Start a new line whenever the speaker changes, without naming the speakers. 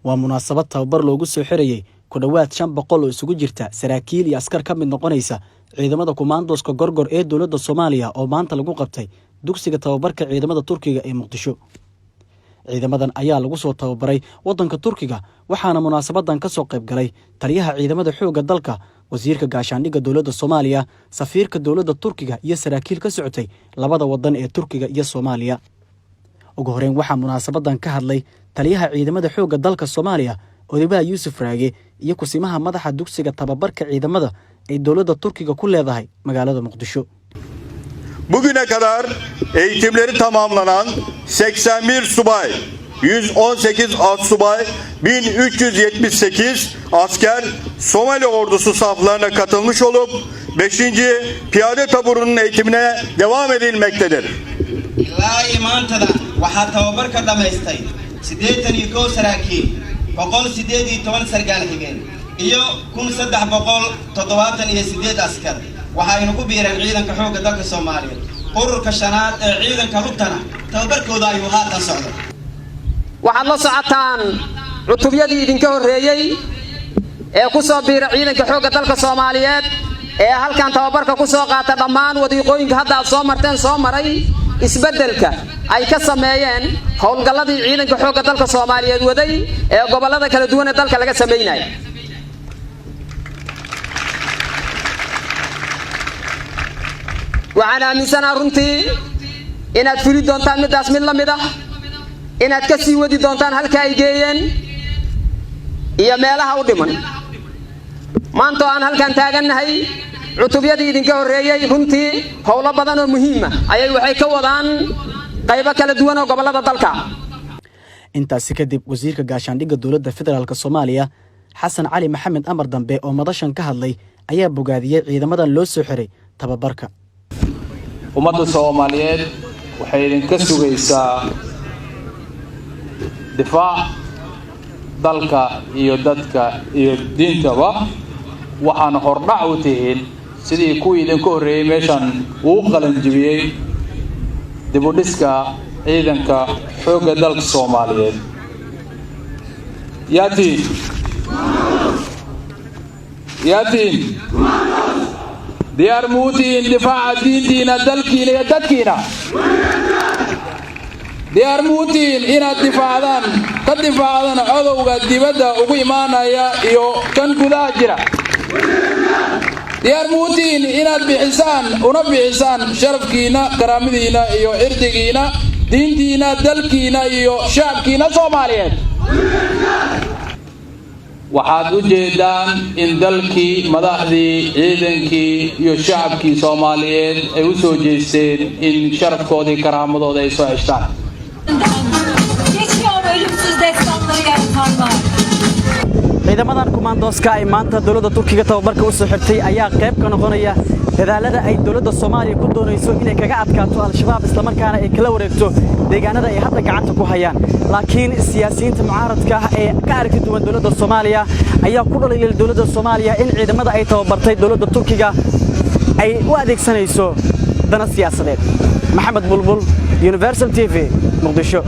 ومناسبة tababar loogu soo xirayay ku dhawaad 500 oo isugu jirta saraakiil iyo askar ka mid noqonaysa ciidamada Commandos-ka Gorgor ee dawladda Soomaaliya oo maanta lagu qabtay dugsiga tababarka ciidamada Turkiga ee Muqdisho. ciidamadan ayaa lagu soo tababaray wadanka Turkiga waxaana munaasabadan ka soo qayb galay taliyaha ciidamada xoogga dalka, wasiirka gaashaandhigga dawladda Soomaaliya, safiirka dawladda Turkiga iyo saraakiil ka socotay labada wadan ee Turkiga iyo Soomaaliya. ugu horeyn waxaa munaasabadan ka hadlay taliyaha ciidamada xoogga dalka Soomaaliya Odebaa Yuusuf Raage iyo kusimaha madaxa dugsiga tababarka ciidamada ee dawladda Turkiga ku leedahay magaalada Muqdisho.
Bugüne kadar eğitimleri tamamlanan 81 subay, 118 astsubay, 1378 asker Somali ordusu saflarına katılmış olup 5. Piyade Taburu'nun eğitimine devam edilmektedir.
ilaa imaantada waxaa tababarka dhamaystay 82 saraakiil 118 sargaal xigeen iyo 1378 askar waxaynu ku biireen ciidanka xoogga dalka Soomaaliya ururka shanaad ee ciidanka lugtana tababarkooda ayuu haatan socdo.
waxaad la socotaan cutubyadii idinka horeeyay ee ku soo biiray ciidanka xoogga dalka Soomaaliyeed ee halkan tababarka ku soo qaata dhammaan wadiiqooyinka hadda aad soo marteen soo maray isbeddelka ay ka sameeyeen howlgalladii ciidanka xoogga dalka Soomaaliyeed waday ee gobolada kala duwan ee dalka laga sameeyay. waxaan aaminsanahay runtii inaad fuli doontaan midaas mid la mid ah inaad ka sii wadi doontaan halka ay geeyeen iyo meelaha u dhiman. maanta aan halkan taagannahay cutubyadii idinka horeeyay runtii howlo badan oo muhiim ah ayay waxay ka wadaan qaybo kala duwan oo gobolada dalka.
intaasi kadib wasiirka gaashaandhigga dawladda federaalka Soomaaliya Xasan Cali Maxamed Amar Dambe oo madashan ka hadlay ayaa bogaadiyay ciidamadan loo soo xiray tababarka.
ummadda Soomaaliyeed waxay idinka sugaysaa difaac dalka iyo dadka iyo diintaba waxaan hordhac u tihiin sidii kuwii idinka horeeyay meeshan uu qalan jibiyay dib u dhiska ciidanka xoogga dalka Soomaaliyeed. yaatiin diyaar muutiin difaaca diintiina dalkiina iyo dadkiina diyaar muutiin inaad difaacdaan ka difaacdaan cadowga dibadda ugu imaanaya iyo kan gudaha jira. diyaar muutiin inaad bixisaan sharafkiina karaamadiina iyo cirdigiina diintiina dalkiina iyo shacabkiina Soomaaliyeed. waxaad u jeedaan in dalkii madaxdii ciidankii iyo shacabkii Soomaaliyeed ay u soo jeesteen in sharafkoodii karaamadooda ay soo ceshtaan.
ciidamadan Commandos-ka ay maanta dawladda Turkiga tababarka u soo xirtay ayaa qayb ka noqonaya dadaalada ay dawladda Soomaaliya ku doonayso inay kaga adkaato al-shabaab isla markaana ay kala wareegto deegaanada ay hadda gacanta ku hayaan. laakiin siyaasiyiinta mucaaradka ah ee ka arki duwan dawladda Soomaaliya ayaa ku dhaliilay dawladda Soomaaliya in ciidamada ay tababartay dawladda Turkiga ay u adeegsanayso dana siyaasadeed. Maxamed Bulbul, Universal TV, Muqdisho.